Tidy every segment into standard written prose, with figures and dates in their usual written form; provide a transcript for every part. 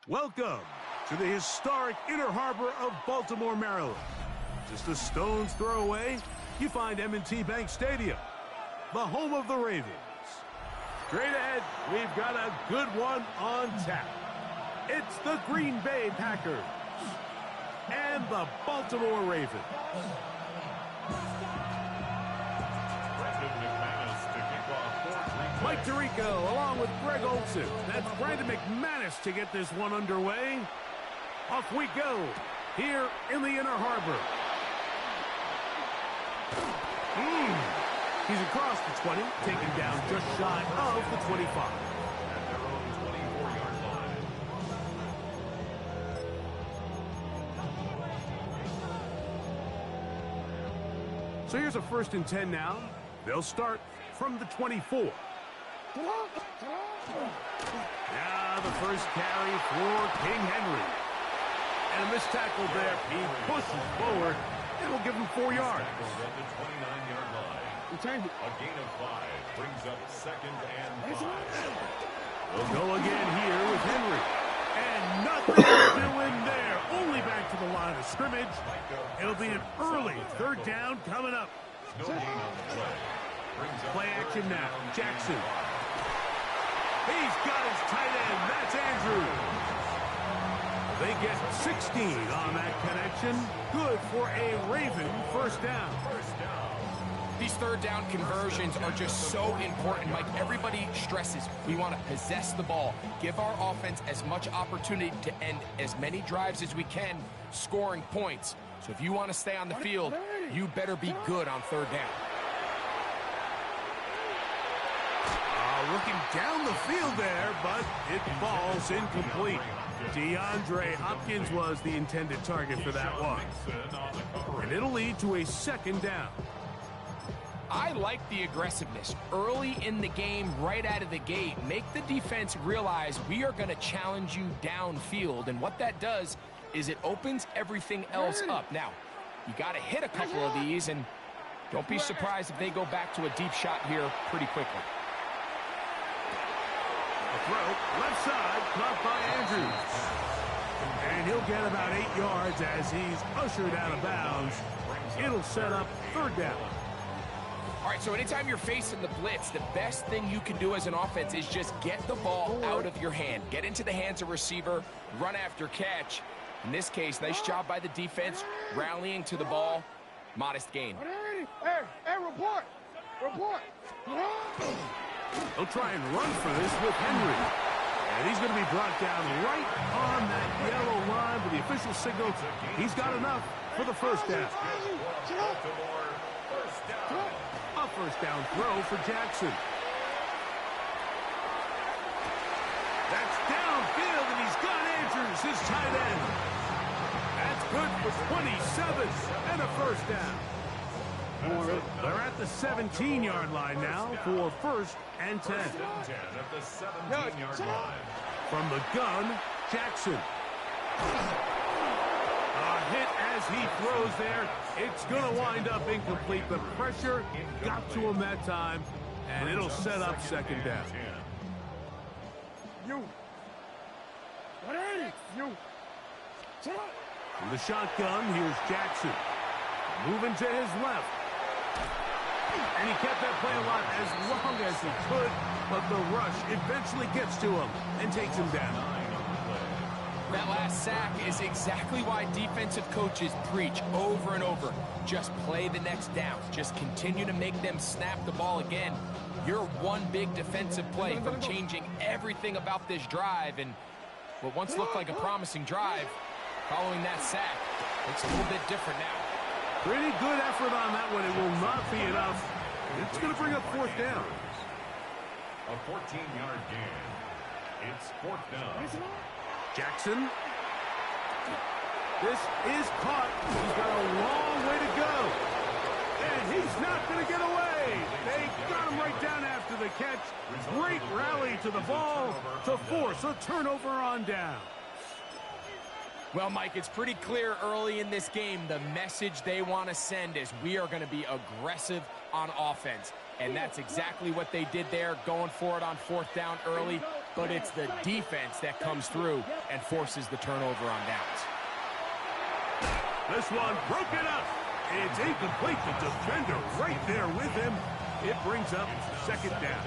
Welcome to the historic Inner Harbor of Baltimore, Maryland. Just a stone's throw away, you find M&T Bank Stadium, the home of the Ravens. Straight ahead, we've got a good one on tap. It's the Green Bay Packers and the Baltimore Ravens. Mike Tirico along with Greg Olsen. That's Brandon McManus to get this one underway. Off we go here in the Inner Harbor. He's across the 20, taken down just shy of the 25. At their own 24-yard line. So here's a 1st and 10 now. They'll start from the 24. Now the first carry for King Henry. And a missed tackle there. He pushes forward. It will give him 4 yards. At the 29-yard line. A gain of 5 brings up 2nd and 5. We'll go again here with Henry. And nothing doing there. Only back to the line of scrimmage. It'll be an early 3rd down coming up. No gain on the play. Play action now. Jackson. He's got his tight end. That's Andrews. They get 16 on that connection. Good for a Raven 1st down. These 3rd down conversions are just so important, Mike. Everybody stresses we want to possess the ball, give our offense as much opportunity to end as many drives as we can, scoring points. So if you want to stay on the field, you better be good on 3rd down. Looking down the field there, but it falls incomplete. DeAndre Hopkins was the intended target for that one. And it'll lead to a 2nd down. I like the aggressiveness early in the game, right out of the gate. Make the defense realize we are going to challenge you downfield. And what that does is it opens everything else up. Now, you got to hit a couple of these, and don't be surprised if they go back to a deep shot here pretty quickly. A throw, left side, caught by Andrews. And he'll get about 8 yards as he's ushered out of bounds. It'll set up 3rd down. All right, so anytime you're facing the blitz, the best thing you can do as an offense is just get the ball out of your hand. Get into the hands of receiver, run after catch. In this case, nice job by the defense, rallying to the ball. Modest gain. Hey, report! They'll try and run for this with Henry. And he's going to be brought down right on that yellow line, but the official signals he's got enough for the 1st down. A 1st down throw for Jackson. That's downfield, and he's got Andrews, his tight end. That's good for 27 and a 1st down. They're at the 17-yard line now for 1st and 10. At the 17-yard line. From the gun, Jackson. A hit as he throws there. It's going to wind up incomplete. The pressure got to him that time, and it'll set up 2nd down. From the shotgun, here's Jackson. Moving to his left. And he kept that play alive as long as he could, but the rush eventually gets to him and takes him down. That last sack is exactly why defensive coaches preach over and over. Just play the next down. Just continue to make them snap the ball again. You're one big defensive play from changing everything about this drive, and what once looked like a promising drive, following that sack, looks a little bit different now. Pretty good effort on that one. It will not be enough. It's going to bring up 4th down. A 14-yard gain. It's 4th down. Jackson. This is caught. He's got a long way to go. And he's not going to get away. They got him right down after the catch. Great rally to the ball to force a turnover on down. Well, Mike, it's pretty clear early in this game the message they want to send is we are going to be aggressive on offense. And that's exactly what they did there, going for it on 4th down early. But it's the defense that comes through and forces the turnover on downs. This one broken up. It's incomplete. The defender right there with him. It brings up 2nd down.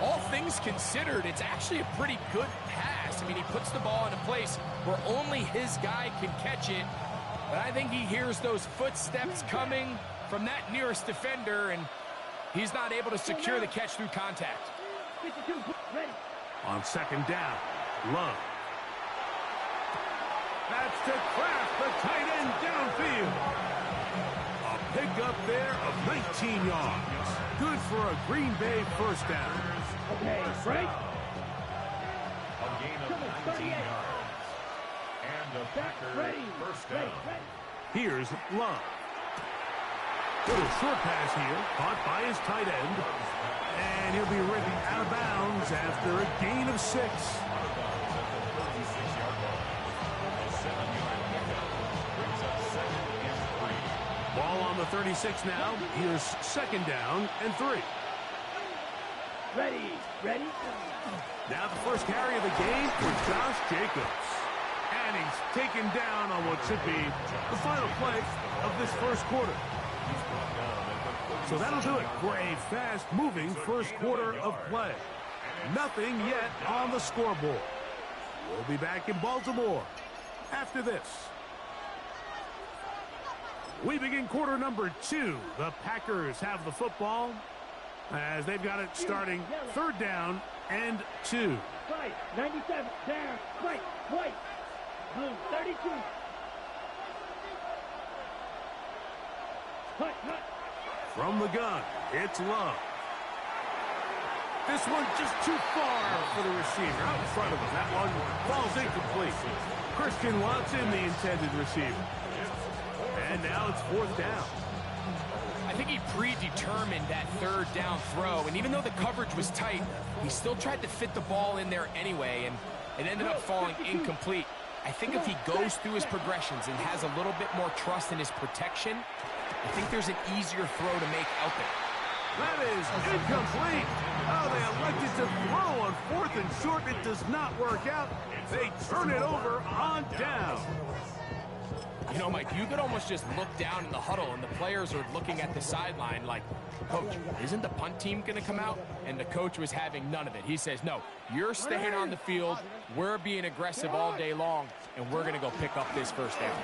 All things considered, it's actually a pretty good pass. I mean, he puts the ball in a place where only his guy can catch it. But I think he hears those footsteps coming from that nearest defender, and he's not able to secure the catch through contact. On 2nd down, Love. That's to Kraft, the tight end downfield. A pickup there of 19 yards. Good for a Green Bay 1st down. Okay, Frank. A gain of 19 yards. And the Packers 1st down. Here's Love. Little short pass here, caught by his tight end. And he'll be ridden out of bounds after a gain of 6. Ball on the 36 now. Here's 2nd down and 3. Ready. Now the first carry of the game for Josh Jacobs. And he's taken down on what should be the final play of this 1st quarter. So that'll do it for a fast-moving 1st quarter of play. Nothing yet on the scoreboard. We'll be back in Baltimore after this. We begin quarter number 2. The Packers have the football as they've got it starting 3rd down and 2. Fight. 97. Down. Fight. White. Blue. 32. Hut. From the gun, it's Love. This one just too far for the receiver. Out in front of him. That one falls incomplete. Christian Watson, the intended receiver. And now it's 4th down. I think he predetermined that 3rd down throw, and even though the coverage was tight, he still tried to fit the ball in there anyway, and it ended up falling incomplete. I think if he goes through his progressions and has a little bit more trust in his protection, I think there's an easier throw to make out there. That is incomplete. Oh, they elected to throw on 4th and short. It does not work out. They turn it over on down. You know, Mike, you could almost just look down in the huddle, and the players are looking at the sideline like, Coach, isn't the punt team going to come out? And the coach was having none of it. He says, no, you're staying on the field. We're being aggressive all day long, and we're going to go pick up this 1st down.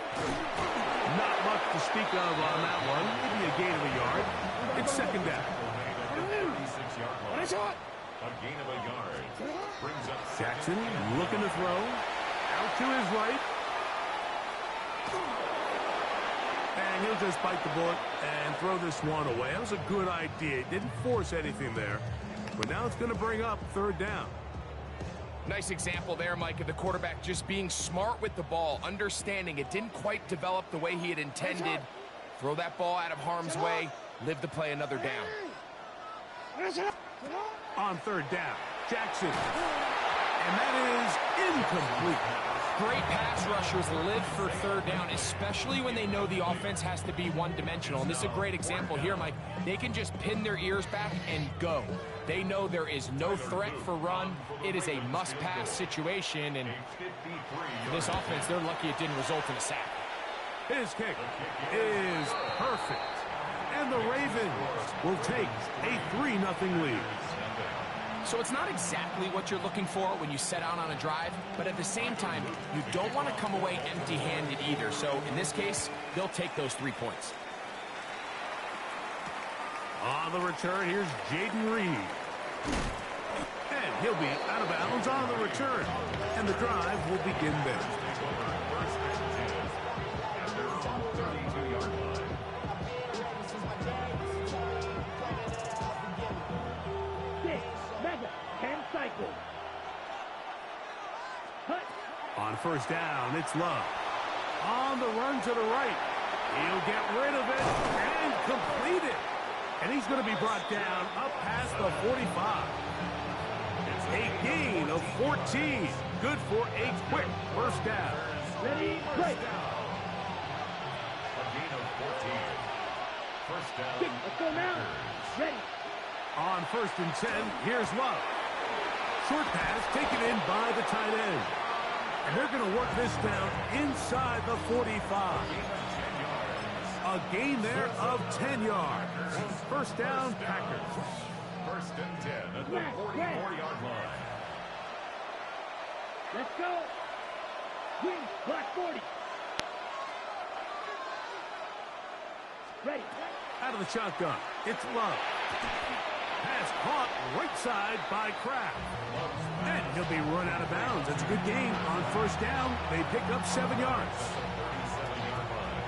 Not much to speak of on that one. Maybe a gain of a yard. It's 2nd down. A gain of a yard. Brings up Jackson looking to throw. Out to his right. And he'll just bite the bullet and throw this one away. That was a good idea. Didn't force anything there. But now it's going to bring up 3rd down. Nice example there, Mike, of the quarterback just being smart with the ball, understanding it didn't quite develop the way he had intended. Throw that ball out of harm's way, live to play another down. On 3rd down, Jackson. And that is incomplete. Great pass rushers live for 3rd down, especially when they know the offense has to be one-dimensional. And this is a great example here, Mike. They can just pin their ears back and go. They know there is no threat for run. It is a must-pass situation, and for this offense, they're lucky it didn't result in a sack. His kick is perfect. And the Ravens will take a 3-0 lead. So it's not exactly what you're looking for when you set out on a drive, but at the same time, you don't want to come away empty-handed either. So in this case, they'll take those 3 points. On the return, here's Jaden Reed. And he'll be out of bounds on the return. And the drive will begin there. On 1st down, it's Love. On the run to the right. He'll get rid of it and complete it. And he's going to be brought down up past the 45. A gain of 14. Good for a quick first down. Ready, break. A gain of 14. First down. Kick, let's go now. Ready. On 1st and 10, here's Love. Short pass taken in by the tight end. And they're going to work this down inside the 45. A gain there of 10 yards. First down, Packers. 1st and 10 at the 44-yard line. Let's go. Win, black 40. Ready. Out of the shotgun, it's Love. Pass caught right side by Kraft. And he'll be run out of bounds. It's a good game. On 1st down, they pick up 7 yards. 37-yard line.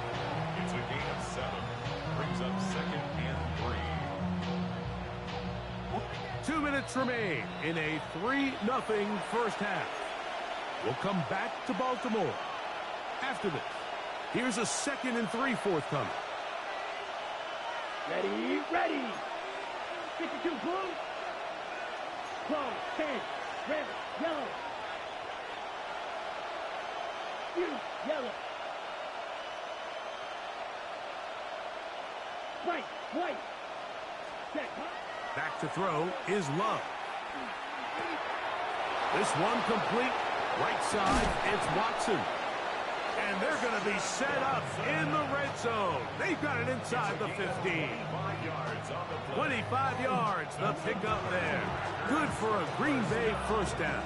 It's a gain of 7. Brings up 2nd and 3. 2 minutes remain in a 3-0 first half. We'll come back to Baltimore. After this, here's a 2nd and 3 forthcoming. Ready, ready. 52 blue. Close, 10. Red, yellow. Blue, yellow. White, white. Check. Back to throw is Love. This one complete. Right side, it's Watson. And they're going to be set up in the red zone. They've got it inside the 15. 25 yards, the pickup there. Good for a Green Bay first down.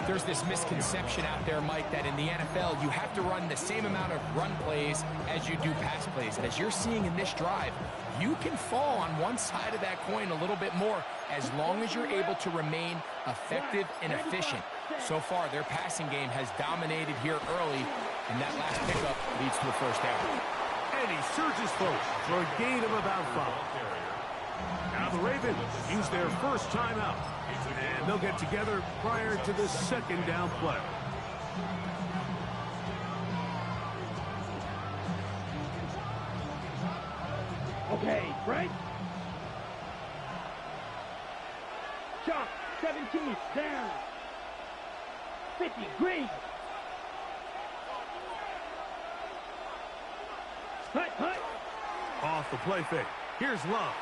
There's this misconception out there, Mike, that in the NFL, you have to run the same amount of run plays as you do pass plays. And as you're seeing in this drive, you can fall on one side of that coin a little bit more as long as you're able to remain effective and efficient. So far, their passing game has dominated here early, and that last pickup leads to a first down. And he surges forward for a gain of about 5. Now the Ravens use their first timeout, and they'll get together prior to the 2nd down play. Okay, Frank. Chop, 17, down. 50, green. Hut, hut. Off the play fake. Here's Love.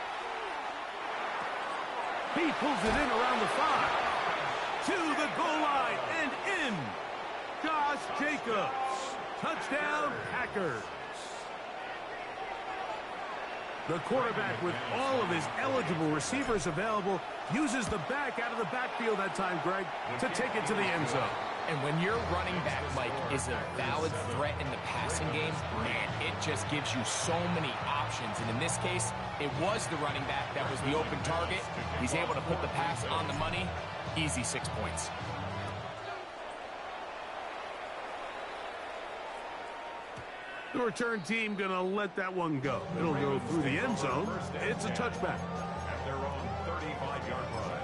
He pulls it in around the 5. To the goal line and in. Josh Jacobs. Touchdown, Packers. The quarterback, with all of his eligible receivers available, uses the back out of the backfield that time, Greg, to take it to the end zone. And when your running back, Mike, is a valid threat in the passing game, man, it just gives you so many options. And in this case, it was the running back that was the open target. He's able to put the pass on the money. Easy 6 points. The return team going to let that one go. It'll go through the end zone. It's a touchback. At their own 35-yard line.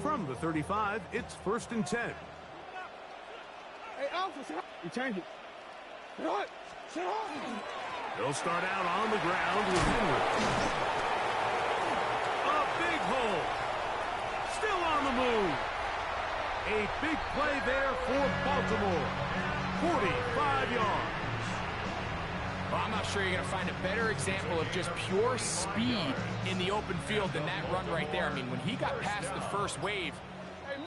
From the 35, it's 1st and 10. Hey, Alpha, you change it. What? Shut up. They'll start out on the ground with Henry. A big hole. Still on the move. A big play there for Baltimore. 45 yards. Well, I'm not sure you're going to find a better example of just pure speed in the open field than that run right there. I mean, when he got past the first wave,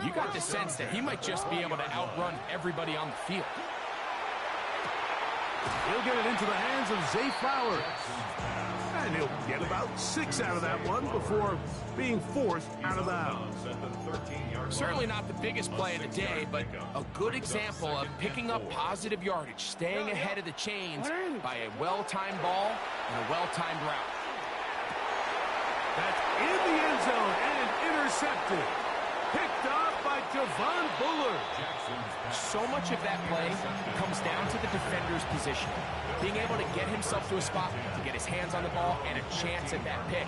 you got the sense that he might just be able to outrun everybody on the field. He'll get it into the hands of Zay Flowers. And he'll get about 6 out of that one before being forced out of bounds. Certainly not the biggest play of the day, but a good example of picking up positive yardage, staying ahead of the chains by a well-timed ball and a well-timed route. That's in the end zone and intercepted. Picked up by Javon Bullard. So much of that play comes down to the defender's position. Being able to get himself to a spot to get his hands on the ball and a chance at that pick.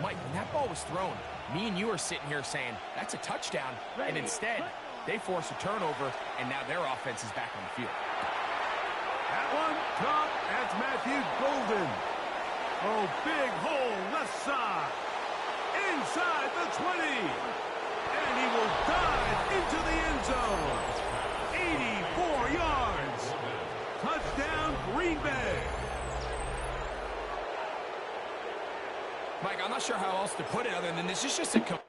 Mike, when that ball was thrown, me and you are sitting here saying, that's a touchdown. And instead, they force a turnover, and now their offense is back on the field. That one, top, that's Matthew Golden. Oh, big hole left side. Inside the 20. And he will dive into the end zone. 84 yards. Touchdown, Green Bay. Mike, I'm not sure how else to put it other than this is just a...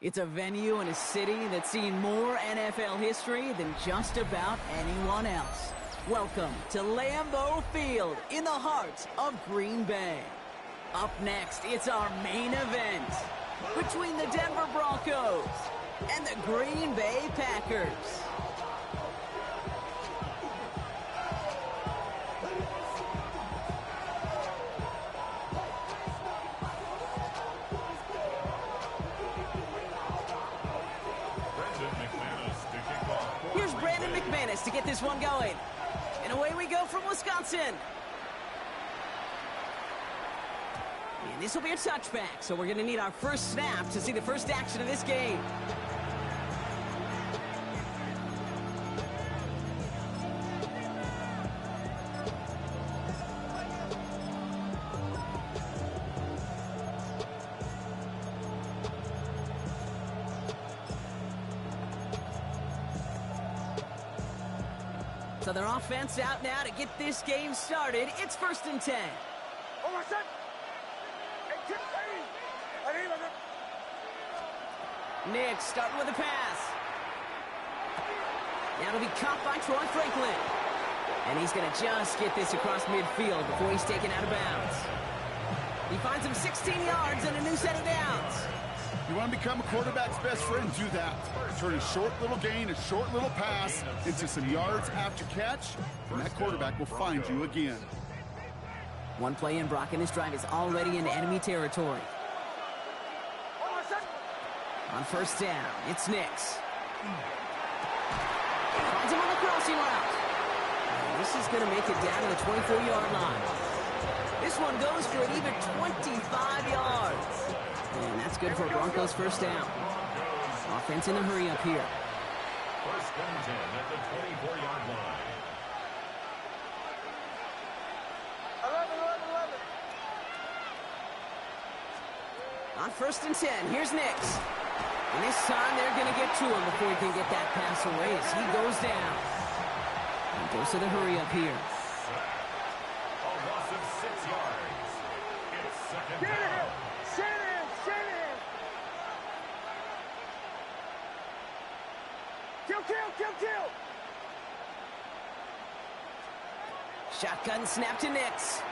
It's a venue and a city that's seen more NFL history than just about anyone else. Welcome to Lambeau Field in the heart of Green Bay. Up next, it's our main event between the Denver Broncos and the Green Bay Packers. To get this one going. And away we go from Wisconsin. And this will be a touchback, so we're going to need our first snap to see the first action of this game. So their offense out now to get this game started. It's 1st and 10. Nick starting with a pass. Now it'll be caught by Troy Franklin. And he's going to just get this across midfield before he's taken out of bounds. He finds him 16 yards and a new set of downs. You want to become a quarterback's best friend, do that. Turn a short little gain, a short little pass into some yards after catch, and that quarterback will find you again. One play in, Brock, and this drive is already in enemy territory. On 1st down, it's Nix. Finds him on the crossing route. And this is going to make it down to the 24-yard line. This one goes for an even 25 yards. And that's good for Broncos' 1st down. Offense in a hurry up here. 1st and 10 at the 24-yard line. 11. On 1st and 10, here's Nix. And this time they're going to get to him before he can get that pass away as he goes down. He goes to the hurry up here. A loss of 6 yards. It's 2nd down. Kill! Shotgun snap to Nix.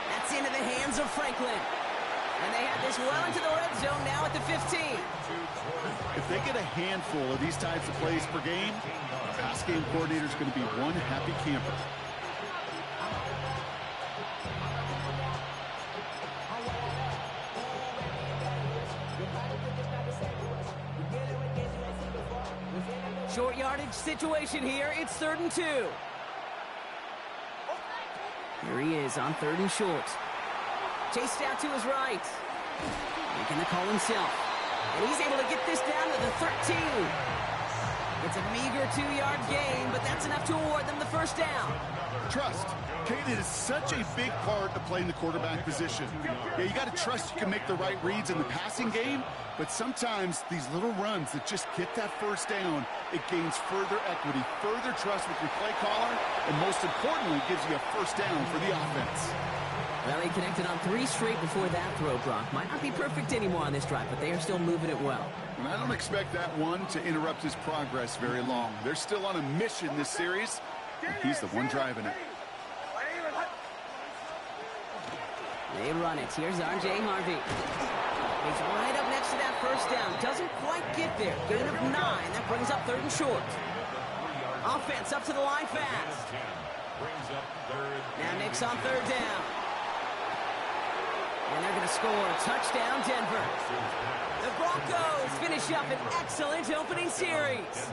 That's into the hands of Franklin. And they have this well into the red zone now at the 15. If they get a handful of these types of plays per game, the pass game coordinator is going to be one happy camper. Short yardage situation here. It's 3rd and 2. Here he is on 3rd and short. Chased out to his right. Making the call himself. And he's able to get this down to the 13. It's a meager 2-yard gain, but that's enough to award them the first down. Trust. Kate, it is such a big part of playing the quarterback position. Yeah, you got to trust you can make the right reads in the passing game, but sometimes these little runs that just get that first down, it gains further equity, further trust with your play caller, and most importantly, gives you a first down for the offense. Well, he connected on 3 straight before that throw, Brock. Might not be perfect anymore on this drive, but they are still moving it well. And I don't expect that one to interrupt his progress very long. They're still on a mission this series, and he's the one driving it. They run it. Here's R.J. Harvey. He's right up next to that first down. Doesn't quite get there. Gain of 9. That brings up 3rd and short. Offense up to the line fast. Now Nick's on 3rd down. And they're going to score. Touchdown, Denver. The Broncos finish up an excellent opening series.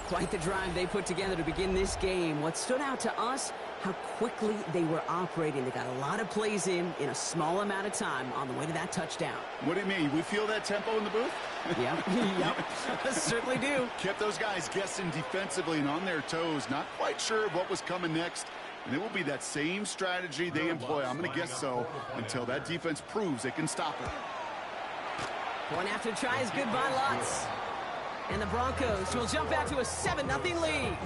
Quite the drive they put together to begin this game. What stood out to us, how quickly they were operating. They got a lot of plays in a small amount of time on the way to that touchdown. What do you mean? We feel that tempo in the booth? Yep, yep, certainly do. Kept those guys guessing defensively and on their toes, not quite sure what was coming next. And it will be that same strategy they employ, I'm going to guess so, until that defense proves they can stop it. Point after try is good by Lutz. And the Broncos will jump out to a 7-0 lead.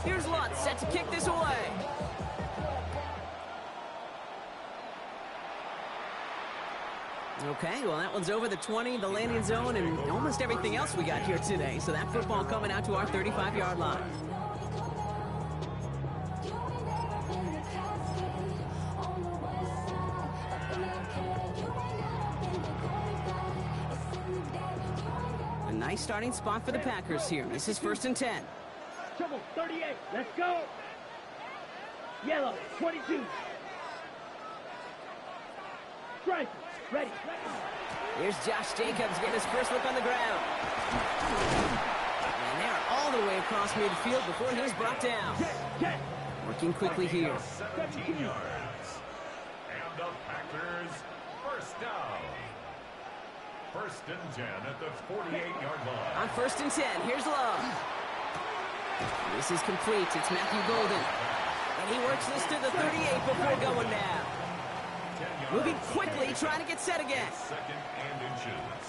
Here's Lutz set to kick this away. Okay, well, that one's over the 20, the landing zone, and almost everything else we got here today. So that football coming out to our 35-yard line. A nice starting spot for the Packers here. This is 1st and 10. Trouble, 38. Let's go. Yellow, 22. Strike. Ready. Here's Josh Jacobs getting his first look on the ground. And they are all the way across midfield before he's brought down. Working quickly here. 17 yards. And the Packers first down. 1st and 10 at the 48-yard line. On 1st and 10, here's Love. This is complete. It's Matthew Golden. And he works this to the 38 before going down. Moving quickly, trying to get set again. 2nd and inches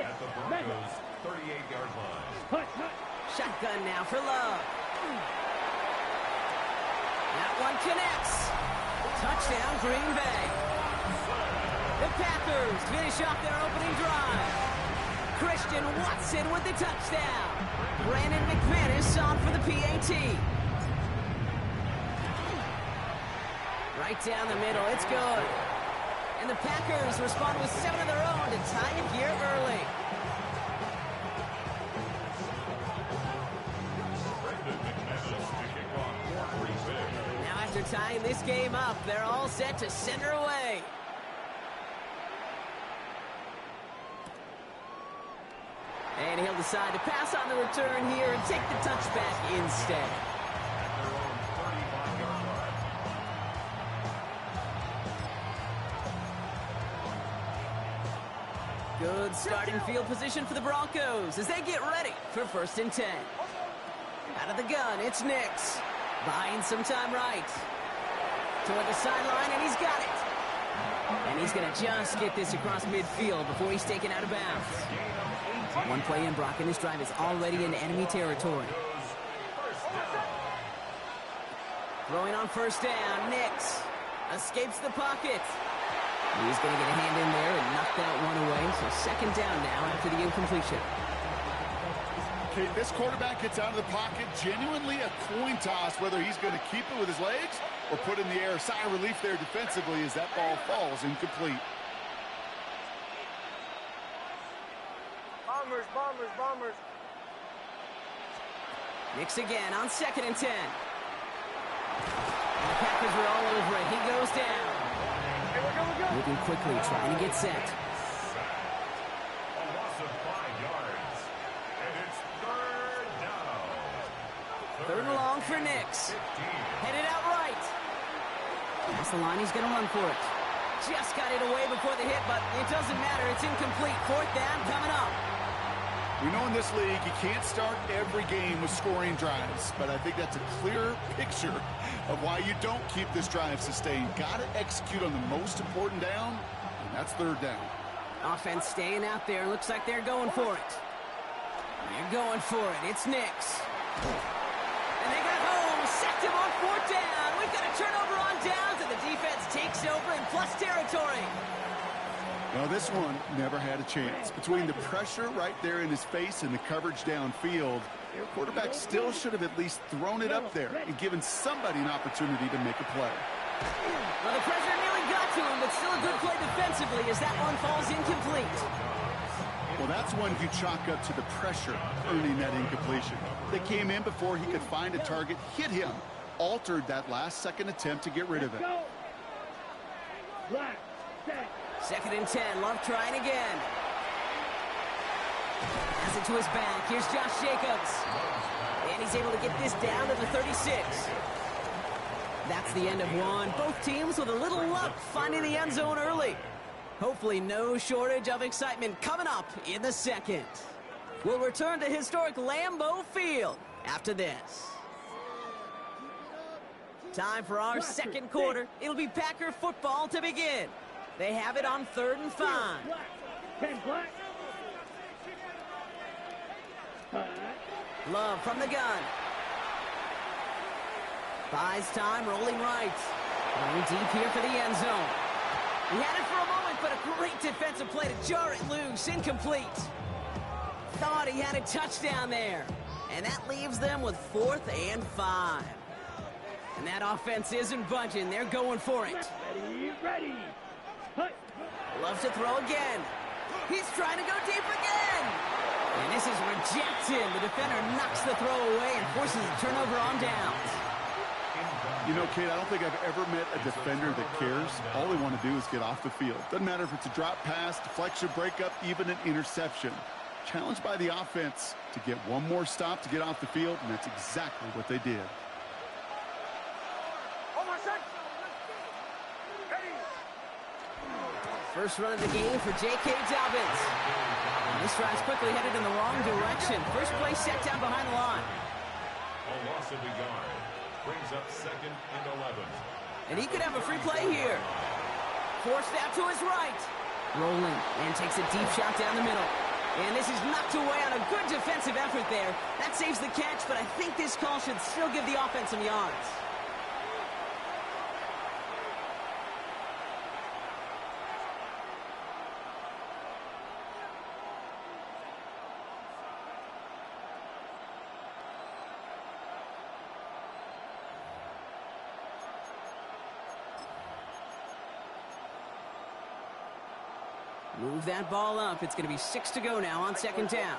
at the Broncos 38-yard line. Shotgun now for Love. That one connects. Touchdown, Green Bay. The Packers finish off their opening drive. Christian Watson with the touchdown. Brandon McManus on for the PAT. Right down the middle, it's good. And the Packers respond with 7 of their own to tie it here early. Now after tying this game up, they're all set to send her away. And he'll decide to pass on the return here and take the touchback instead. Good starting field position for the Broncos as they get ready for 1st and 10. Out of the gun, it's Nix. Buying some time right. Toward the sideline, and he's got it. And he's going to just get this across midfield before he's taken out of bounds. One play in, Brock, and this drive is already in enemy territory. Throwing on 1st down, Nix escapes the pocket. He's going to get a hand in there and knock that one away. So 2nd down now after the incompletion. Okay, this quarterback gets out of the pocket. Genuinely a coin toss whether he's going to keep it with his legs or put in the air. Sigh of relief there defensively as that ball falls incomplete. Bombers, bombers, bombers. Nix again on 2nd and 10. And the Packers are all over it. He goes down. Moving quickly, trying to get set. A loss of 5 yards. And it's 3rd down. Third and long for Nix. Headed out right. That's the line. He's going to run for it. Just got it away before the hit, but it doesn't matter. It's incomplete. Fourth down coming up. We know in this league you can't start every game with scoring drives, but I think that's a clear picture of why you don't keep this drive sustained. Got to execute on the most important down, and that's third down. Offense staying out there. Looks like they're going for it. They're going for it. It's Nix. And they got home. Sacked him on fourth down. We've got a turnover on downs, and the defense takes over in plus territory. Well, this one never had a chance. Between the pressure right there in his face and the coverage downfield, the quarterback still should have at least thrown it up there and given somebody an opportunity to make a play. Well, the pressure nearly got to him, but still a good play defensively as that one falls incomplete. Well, that's one you chalk up to the pressure earning that incompletion. They came in before he could find a target, hit him, altered that last-second attempt to get rid of it. Second and 10. Love trying again. Pass it to his back. Here's Josh Jacobs. And he's able to get this down to the 36. That's the end of one. Both teams with a little luck finding the end zone early. Hopefully no shortage of excitement coming up in the second. We'll return to historic Lambeau Field after this. Time for our second quarter. It'll be Packer football to begin. They have it on 3rd and 5. Love from the gun. Buys time, rolling right. Going deep here for the end zone. He had it for a moment, but a great defensive play to jar it loose. Incomplete. Thought he had a touchdown there. And that leaves them with 4th and 5. And that offense isn't budging. They're going for it. Ready. Loves to throw again. He's trying to go deep again. And this is rejected. The defender knocks the throw away and forces a turnover on downs. You know, Kate, I don't think I've ever met a defender that cares. All they want to do is get off the field. Doesn't matter if it's a drop pass, deflection, breakup, even an interception. Challenged by the offense to get one more stop to get off the field, and that's exactly what they did. First run of the game for J.K. Dobbins. And this drive's quickly headed in the wrong direction. First play set down behind the line. A loss of a yard brings up 2nd and 11. And he could have a free play here. Forced out to his right. Rolling and takes a deep shot down the middle. And this is knocked away on a good defensive effort there. That saves the catch, but I think this call should still give the offense some yards. Move that ball up. It's going to be 6 to go now on 2nd down.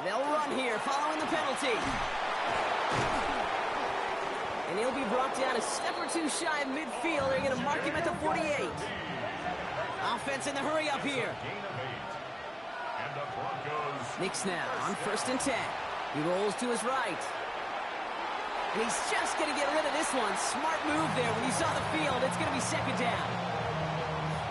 They'll run here following the penalty. And he'll be brought down a step or two shy of midfield. They're going to mark him at the 48. Offense in the hurry up here. Nix now on 1st and 10. He rolls to his right. And he's just going to get rid of this one. Smart move there. When he saw the field, it's going to be 2nd down.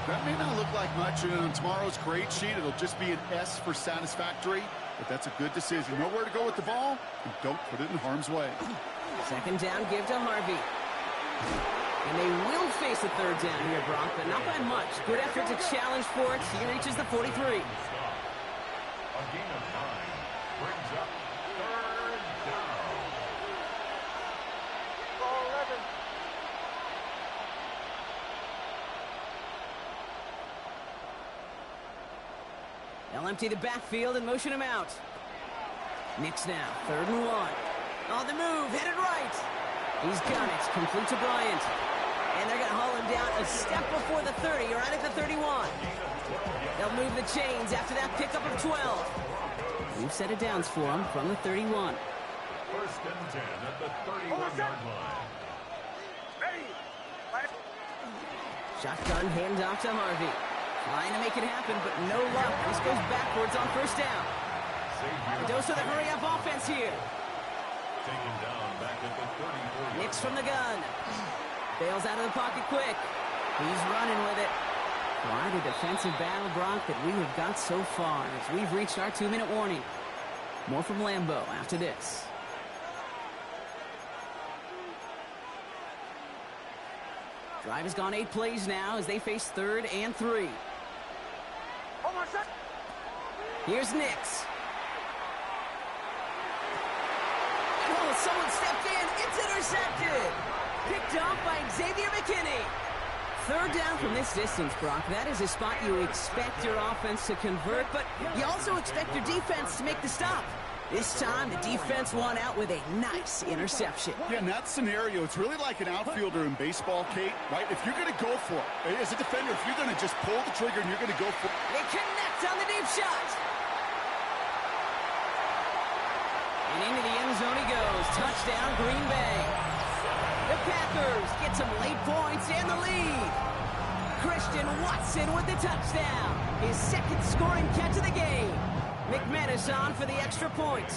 That may not look like much, and on tomorrow's grade sheet, it'll just be an S for satisfactory, but that's a good decision. Know where to go with the ball, and don't put it in harm's way. 2nd down, give to Harvey. And they will face a 3rd down here, Brock, but not by much. Good effort to challenge for it. He reaches the 43. A gain of 9 brings up 3rd down. They'll empty the backfield and motion him out. Nix now, 3rd and 1. On the move, headed right. He's got it, complete to Bryant. And they're going to haul him down a step before the 30, or right at the 31. They'll move the chains after that pickup of 12. New set of downs for him from the 31. 1st and 10 at the 31-yard line. Shotgun handoff to Harvey. Trying to make it happen, but no luck. This goes backwards on first down. A dose of the hurry-up offense here. Taken down back at the 34. Nix from the gun. Bails out of the pocket quick. He's running with it. Quite a defensive battle, Brock, that we have got so far as we've reached our 2-minute warning. More from Lambeau after this. Drive has gone 8 plays now as they face 3rd and 3. Here's Nix. Oh, someone stepped in. It's intercepted. Picked off by Xavier McKinney. 3rd down from this distance, Brock. That is a spot you expect your offense to convert, but you also expect your defense to make the stop. This time, the defense won out with a nice interception. Yeah, in that scenario, it's really like an outfielder in baseball, Kate, right? If you're going to go for it, as a defender, if you're going to just pull the trigger and you're going to go for it. They connect on the deep shot. And into the end zone he goes. Touchdown, Green Bay. The Packers get some late points and the lead. Christian Watson with the touchdown. His 2nd scoring catch of the game. McManus on for the extra point.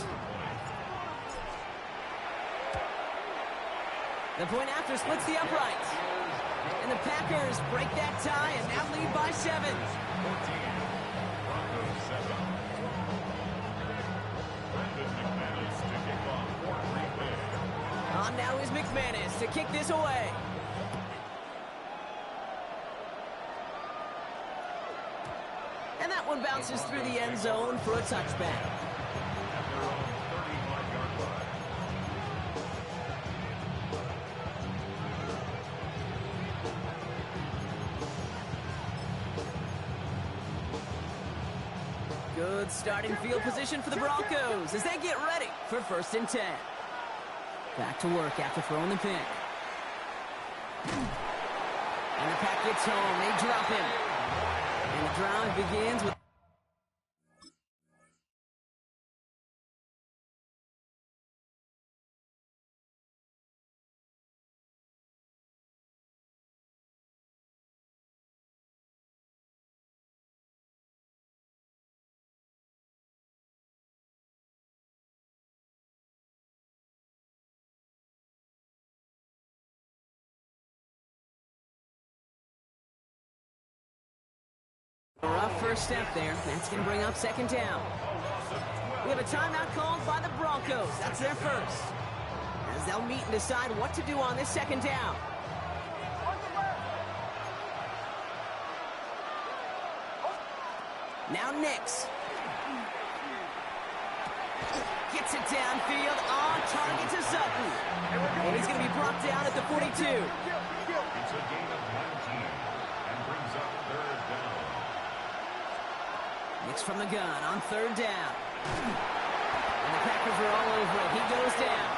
The point after splits the uprights. And the Packers break that tie and now lead by 7. On now is McManus to kick this away. And that one bounces through the end zone for a touchback. Good starting field position for the Broncos as they get ready for 1st and 10. Back to work after throwing the pick. And the pack gets home. They drop him. And the drive begins with... rough first step there. That's going to bring up 2nd down. We have a timeout called by the Broncos. That's their first. As they'll meet and decide what to do on this 2nd down. Now Nix. Gets it downfield on target to Sutton. And he's going to be brought down at the 42. It's a gain of 19 and brings up 3rd down. Nix from the gun on 3rd down. And the Packers are all over it. He goes down.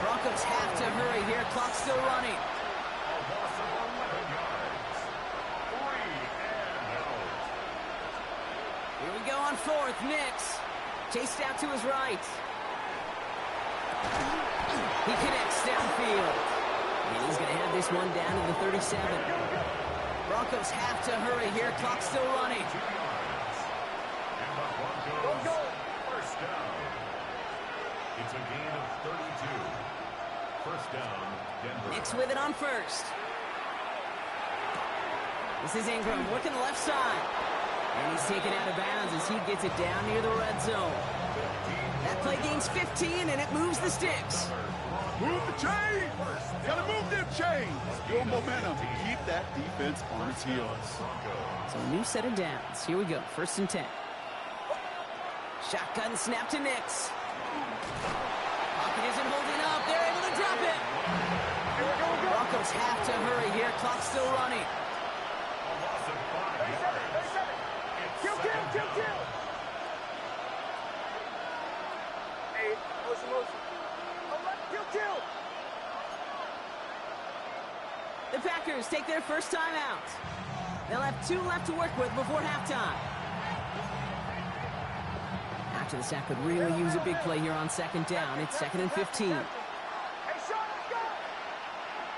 Broncos have to hurry here. Clock's still running. A loss of 11 yards. 3 and out. Here we go on 4th. Nix. Chased out to his right. He connects downfield. And he's going to have this one down to the 37. Broncos have to hurry here. Clock's still running. 2 yards. And the Broncos, 1st down. It's a gain of 32. 1st down, Denver. Nix with it on 1st. This is Ingram working the left side. And he's taken out of bounds as he gets it down near the red zone. That play gains 15, and it moves the sticks. Move the chain! Gotta move them chains! Build momentum. Keep that defense on its heels. So a new set of downs. Here we go. 1st and 10. Shotgun snap to Nix. Pocket isn't holding up. They're able to drop it. Broncos have to hurry here. Clock's still running. A loss of 5 yards. It's 2nd down. Hey, motion. Kill. The Packers take their first time out. They'll have 2 left to work with before halftime. After the sack could really use a big play here on 2nd down. It's 2nd and 15. Hey, Sean, let's go.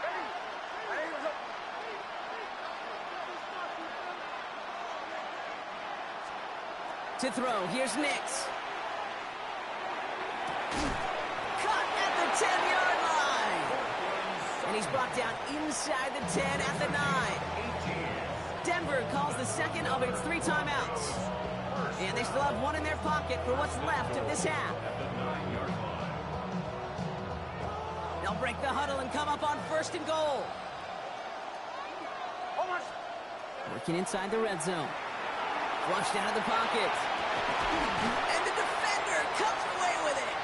Ready? To throw, here's Nix. Caught at the 10-yard line. And he's brought down inside the 10 at the 9. Denver calls the second of its 3 timeouts. And they still have one in their pocket for what's left of this half. They'll break the huddle and come up on 1st and goal. Working inside the red zone. Flushed out of the pocket. And the defender comes away with it.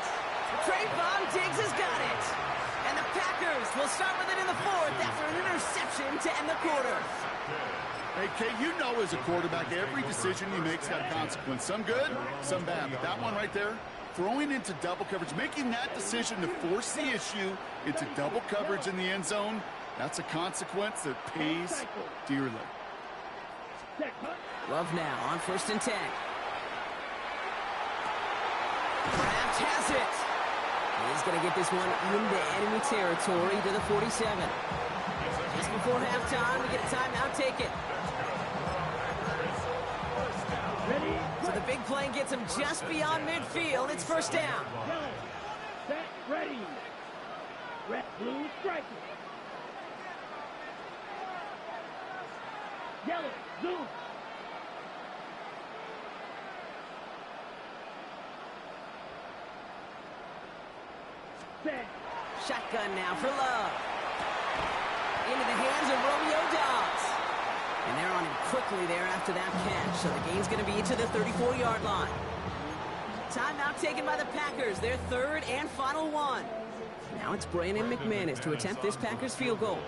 Trayvon Diggs has got it. And the Packers will start with it in the 4th after an interception to end the quarter. Hey, Kate, you know as a quarterback, every decision he makes got consequence. Some good, some bad. But that one right there, throwing into double coverage, making that decision to force the issue into double coverage in the end zone, that's a consequence that pays dearly. Love now on 1st and 10. Kraft has it. He's going to get this one into enemy territory to the 47. Just before halftime, we get a timeout taken. So the big play gets him just beyond midfield. It's 1st down. Set, ready. Red, blue, striker. Yellow, zoom. Set. Shotgun now for Love. Into the hands of Romeo Dobbs. And they're on him quickly there after that catch. So the game's going to be to the 34-yard line. Timeout taken by the Packers. Their 3rd and final one. Now it's Brandon McManus to attempt this Packers field goal.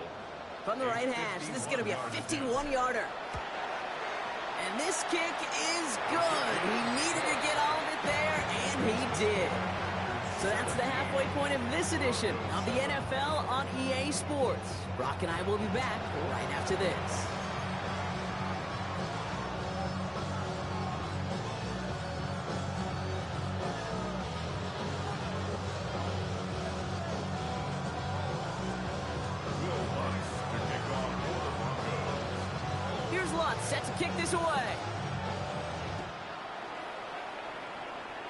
From the right hash, this is going to be a 51-yarder. And this kick is good. He needed to get all of it there, and he did. So that's the halfway point of this edition of the NFL on EA Sports. Brock and I will be back right after this. Here's Lutz set to kick this away.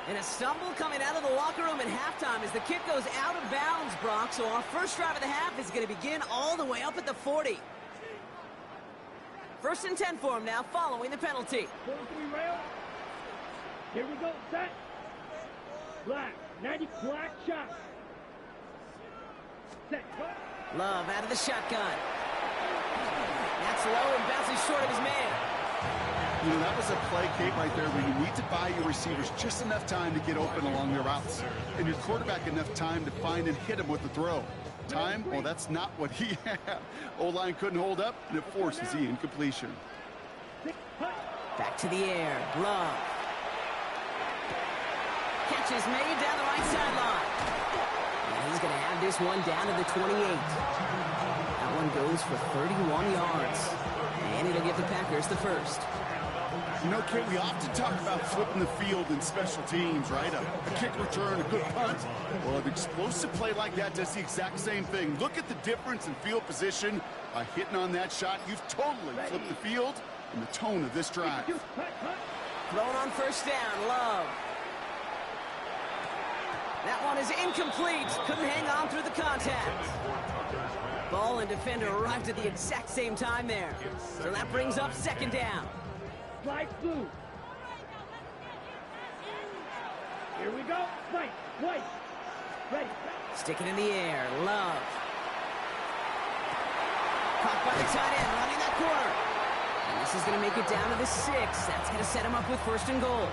And a stumble coming out of the locker room at halftime as the kick goes out of bounds, Brock. So our first drive of the half is going to begin all the way up at the 40. 1st and 10 for him now, following the penalty. 4-3 rail. Here we go, set. Black, 90 black shot. Set, cut. Love out of the shotgun. That's low and bounces short of his man. You know, that was a play, Kate, right there where you need to buy your receivers just enough time to get open along their routes. And your quarterback enough time to find and hit him with the throw. Time? Well, that's not what he had. O-line couldn't hold up, and it forces the incompletion. Back to the air. Love. Catch is made down the right sideline. And he's going to have this one down to the 28. That one goes for 31 yards. And it'll give the Packers the 1st. You know, Kate, we often talk about flipping the field in special teams, right? A kick return, a good punt. Well, an explosive play like that does the exact same thing. Look at the difference in field position. By hitting on that shot, you've totally flipped the field and the tone of this drive. Thrown on 1st down, Love. That one is incomplete. Couldn't hang on through the contact. Ball and defender arrived at the exact same time there. So that brings up 2nd down. Slide blue. Here we go. Right, white. Ready. Stick it in the air. Love. Caught by the tight end, running that corner. And this is going to make it down to the 6. That's going to set him up with 1st and goal.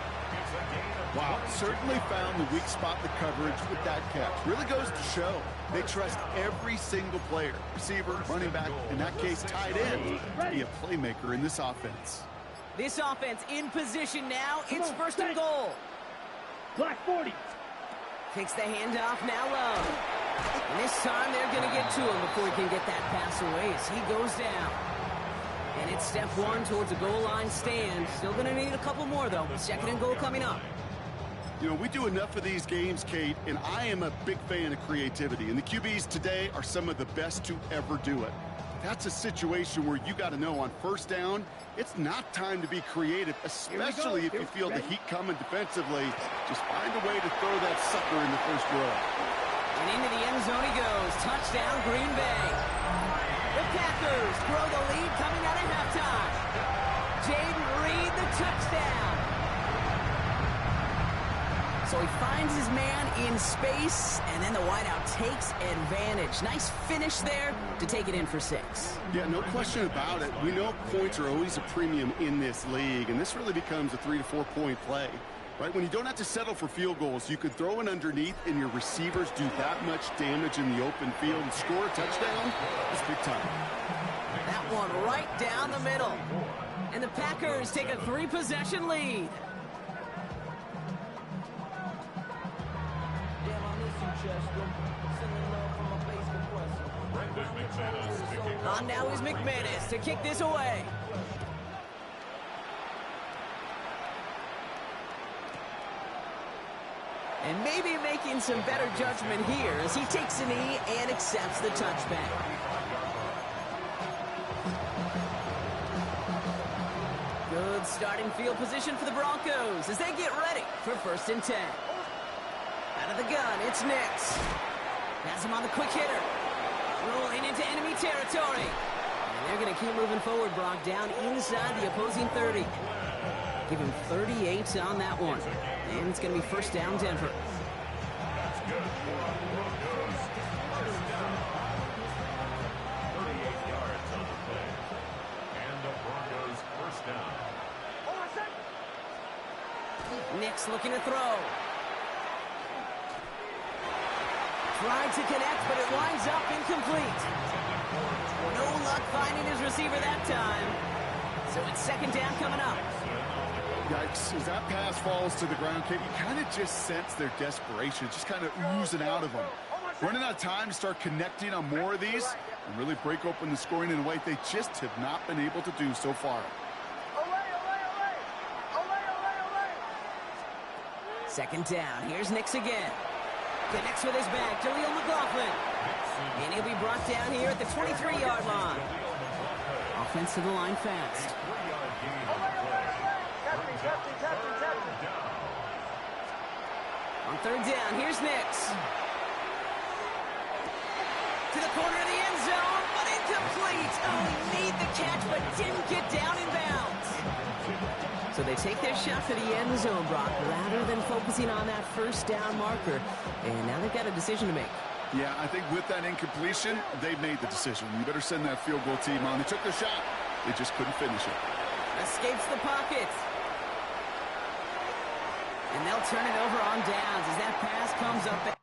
Wow, certainly found the weak spot in the coverage with that catch. Really goes to show they trust every single player, receiver, running back, in that case tight end, to be a playmaker in this offense. This offense in position now. It's 1st and goal. Black 40. Takes the handoff, now Love. And this time they're going to get to him before he can get that pass away as he goes down. And it's step 1 towards a goal line stand. Still going to need a couple more, though. 2nd and goal coming up. You know, we do enough of these games, Kate, and I am a big fan of creativity. And the QBs today are some of the best to ever do it. that's a situation where you got to know on first down, it's not time to be creative, especially if you feel the heat coming defensively. Just find a way to throw that sucker in the first row. And into the end zone he goes. Touchdown, Green Bay. The Packers grow the lead coming out of halftime. Jaden Reed, the touchdown. So he finds his man in space, and then the wideout takes advantage. Nice finish there to take it in for 6. Yeah, no question about it. We know points are always a premium in this league, and this really becomes a 3 to 4 point play. Right, when you don't have to settle for field goals, you can throw it underneath and your receivers do that much damage in the open field and score a touchdown. It's big time. That one right down the middle. And the Packers take a 3-possession lead. On now is McManus to kick this away. And maybe making some better judgment here as he takes a knee and accepts the touchback. Good starting field position for the Broncos as they get ready for 1st and 10. Out of the gun, it's Nix. Has him on the quick hitter. Rolling into enemy territory. And they're going to keep moving forward, Brock, down inside the opposing 30. Give him 38 on that one. And it's going to be 1st down, Denver. That's good. Broncos, 1st down. 38 yards on the play. And the Broncos 1st down. Nix looking to throw. Tried to connect, but it winds up incomplete. No luck finding his receiver that time. So it's 2nd down coming up. Yikes, as that pass falls to the ground, Kate, you kind of just sense their desperation, just kind of oozing out of them. Running out of time to start connecting on more of these and really break open the scoring in a way they just have not been able to do so far. 2nd down, here's Nix again. Connects with his back, Jaleel McLaughlin. And he'll be brought down here at the 23-yard line. Offense to the line fast. On 3rd down, here's Nix. To the corner of the end zone, but incomplete. Oh, he made the catch, but didn't get down in bounds. So they take their shot for the end zone, Brock, rather than focusing on that 1st down marker. And now they've got a decision to make. Yeah, I think with that incompletion, they've made the decision. You better send that field goal team on. They took their shot. They just couldn't finish it. Escapes the pocket. And they'll turn it over on downs as that pass comes up.